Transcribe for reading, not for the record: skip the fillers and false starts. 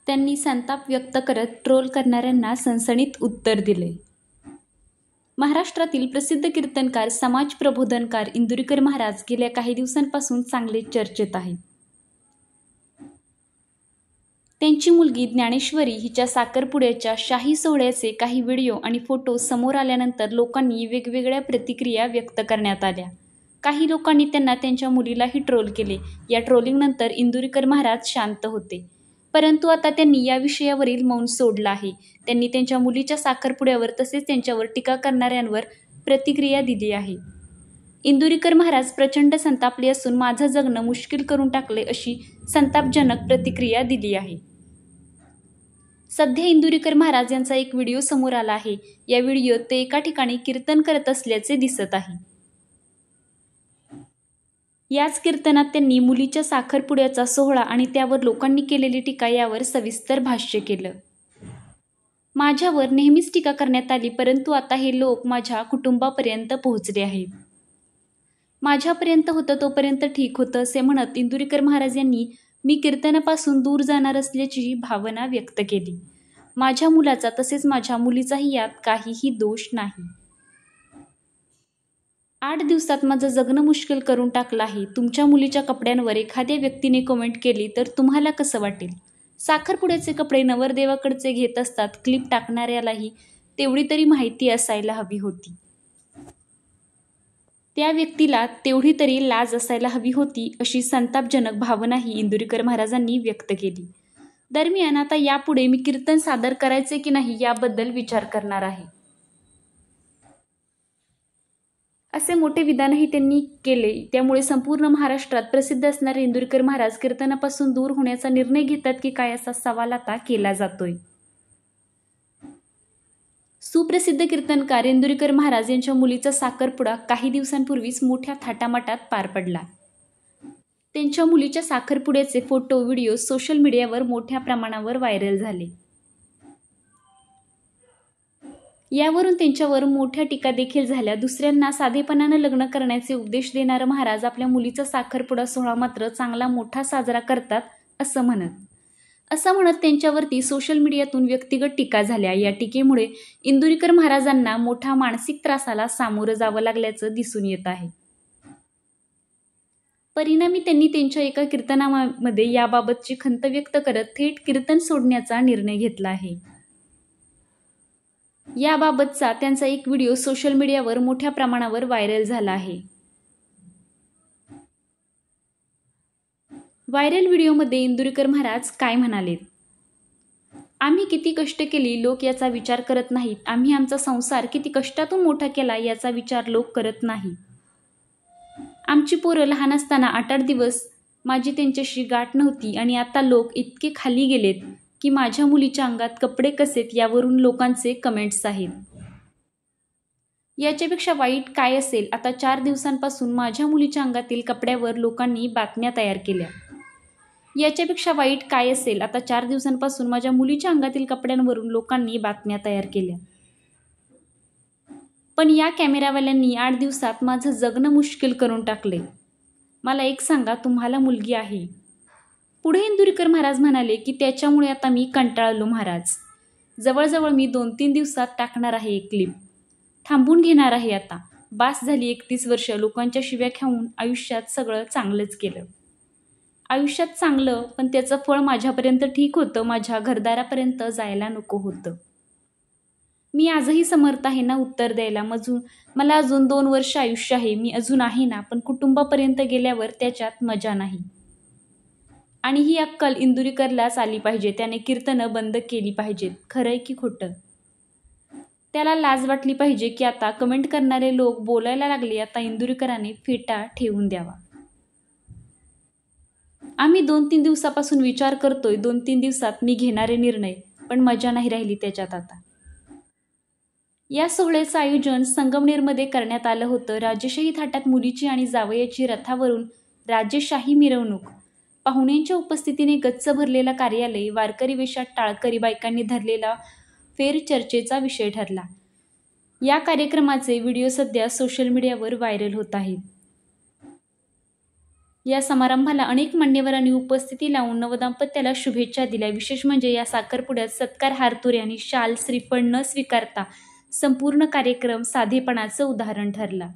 त्यांनी संताप व्यक्त करत ट्रोल करणाऱ्यांना सणसणीत उत्तर दिले. महाराष्ट्रातील प्रसिद्ध कीर्तनकार, समाज प्रबोधनकार इंदुरीकर महाराज गेल्या काही दिवसांपासून चांगले चर्चेत आहेत. त्यांची मुलगी ज्ञानेश्वरी हिच्या साखरपुड्याच्या शाही सोहळ्याचे काही व्हिडिओ आणि फोटो समोर आल्यानंतर लोकांनी वेगवेगळ्या प्रतिक्रिया व्यक्त करण्यात आल्या. काही लोकांनी त्यांच्या मुलीलाही ट्रोल केले. या ट्रोलिंगनंतर इंदुरीकर महाराज शांत होते, परंतु आता त्यांनी या विषयावरील मौन सोडलं आहे. त्यांनी त्यांच्या मुलीच्या साखरपुड्यावर तसेच त्यांच्यावर टीका करणाऱ्यांवर प्रतिक्रिया दिली आहे. इंदुरीकर महाराज प्रचंड संतापले असून माझं जगणं मुश्किल करून टाकले अशी संतापजनक प्रतिक्रिया दिली आहे. सध्या इंदुरीकर महाराज यांचा एक व्हिडिओ समोर आला आहे. या व्हिडिओत ते एका ठिकाणी कीर्तन करत असल्याचे दिसत आहे. याच कीर्तनात त्यांनी मुलीच्या साखरपुड्याचा सोहळा आणि त्यावर लोकांनी केलेली टीका यावर सविस्तर भाष्य केलं. माझ्यावर नेहमीच टीका करण्यात आली, परंतु आता हे लोक माझ्या कुटुंबापर्यंत पोहोचले आहेत. माझ्यापर्यंत होतं तोपर्यंत ठीक होतं असे म्हणत इंदुरीकर महाराज यांनी मी कीर्तनापासून दूर जाणार असल्याची भावना व्यक्त केली. माझ्या मुलाचा तसेच माझ्या मुलीचाही यात काहीही दोष नाही. 8 दिवसात माझं जगणं मुश्किल करून टाकलं आहे. तुमच्या मुलीच्या कपड्यांवर एखाद्या व्यक्तीने कमेंट केली तर तुम्हाला कसं वाटेल? साखरपुड्याचे कपडे नवरदेवाकडचे घेत असतात. क्लिप टाकणाऱ्यालाही तेवढी तरी माहिती असायला हवी होती. त्या व्यक्तीला तेवढी तरी लाज असायला हवी होती, अशी संतापजनक भावनाही इंदुरीकर महाराजांनी व्यक्त केली. दरम्यान आता यापुढे मी कीर्तन सादर करायचे की नाही याबद्दल विचार करणार आहे, असे मोठे विधानही त्यांनी केले. त्यामुळे संपूर्ण महाराष्ट्रात प्रसिद्ध असणारे इंदुरीकर महाराज कीर्तनापासून दूर होण्याचा निर्णय घेतात की काय असा सवाल आता केला जातोय. सुप्रसिद्ध कीर्तनकार इंदुरीकर महाराज यांच्या मुलीचा साखरपुडा काही दिवसांपूर्वीच मोठ्या थाटामाटात पार पडला. त्यांच्या मुलीच्या साखरपुड्याचे फोटो, व्हिडिओ सोशल मीडियावर मोठ्या प्रमाणावर व्हायरल झाले. यावरून त्यांच्यावर मोठ्या टीका देखील झाल्या. दुसऱ्यांना साधेपणानं लग्न करण्याचे उपदेश देणारे महाराज आपल्या मुलीचा साखरपुडा सोहळा मात्र चांगला मोठा साजरा करतात असं म्हणत त्यांच्यावरती सोशल मीडियातून व्यक्तिगत टीका झाल्या. या टीकेमुळे इंदुरीकर महाराजांना मोठा मानसिक त्रासाला सामोरं जावं लागल्याचं दिसून येत आहे. परिणामी त्यांनी त्यांच्या एका कीर्तनामध्ये याबाबतची खंत व्यक्त करत थेट कीर्तन सोडण्याचा निर्णय घेतला आहे. याबाबतचा त्यांचा एक व्हिडिओ सोशल मीडियावर मोठ्या प्रमाणावर व्हायरल झाला आहे. व्हायरल व्हिडिओमध्ये इंदुरीकर महाराज काय म्हणालेत? आम्ही किती कष्ट केली लोक याचा विचार करत नाहीत. आम्ही आमचा संसार किती कष्टातून मोठा केला याचा विचार लोक करत नाही. आमची पोरं लहान असताना 8-8 दिवस माझी त्यांच्याशी गाठ नव्हती आणि आता लोक इतके खाली गेलेत की माझ्या मुलीच्या अंगात कपडे कसेत यावरून लोकांचे कमेंट्स आहेत. याच्यापेक्षा वाईट काय असेल? आता 4 दिवसांपासून माझ्या मुलीच्या अंगातील कपड्यावर लोकांनी बातम्या तयार केल्या. याच्यापेक्षा वाईट काय असेल? आता 4 दिवसांपासून माझ्या मुलीच्या अंगातील कपड्यांवरून लोकांनी बातम्या तयार केल्या. पण या कॅमेरावाल्यांनी 8 दिवसात माझं जगणं मुश्किल करून टाकले. मला एक सांगा, तुम्हाला मुलगी आहे? पुढे इंदुरीकर महाराज म्हणाले की त्याच्यामुळे आता मी कंटाळलो महाराज. जवळजवळ मी 2-3 दिवसात टाकणार आहे एक क्लिप. थांबून घेणार आहे आता. बास झाली 31 वर्ष लोकांच्या शिव्या खाऊन. आयुष्यात सगळं चांगलंच केलं. आयुष्यात चांगलं, पण त्याचं फळ माझ्यापर्यंत ठीक होतं, माझ्या घरदारापर्यंत जायला नको होतं. मी आजही समर्थ आहे ना उत्तर द्यायला. मला अजून 2 वर्ष आयुष्य आहे. मी अजून आहे ना, पण कुटुंबापर्यंत गेल्यावर त्याच्यात मजा नाही. आणि ही अक्कल इंदुरीकरलाच आली पाहिजे. त्याने कीर्तनं बंद केली पाहिजेत. खरंय की खोटं? त्याला लाज वाटली पाहिजे की आता कमेंट करणारे लोक बोलायला लागले. आता इंदुरीकरांनी फेटा ठेवून द्यावा. आम्ही 2-3 दिवसापासून विचार करतोय. 2-3 दिवसात मी घेणारे निर्णय, पण मजा नाही राहिली त्याच्यात आता. या सोहळ्याचं आयोजन संगमनेरमध्ये करण्यात आलं होतं. राजेशाही थाटात मुलीची आणि जावयाची रथावरून राजेशाही मिरवणूक. पाहुण्यांच्या उपस्थितीने गच्च भरलेला कार्यालय. वारकरी वेशात टाळकरी बायकांनी धरलेला फेर चर्चेचा विषय ठरला. या कार्यक्रमाचे व्हिडिओ सध्या सोशल मीडियावर व्हायरल होत आहेत. या समारंभाला अनेक मान्यवरांनी उपस्थिती लावून नवदाम्पत्याला शुभेच्छा दिल्या. विशेष म्हणजे या साखरपुड्यात सत्कार, हारतुरे आणि शाल, श्रीफळ न स्वीकारता संपूर्ण कार्यक्रम साधेपणाचं उदाहरण ठरला.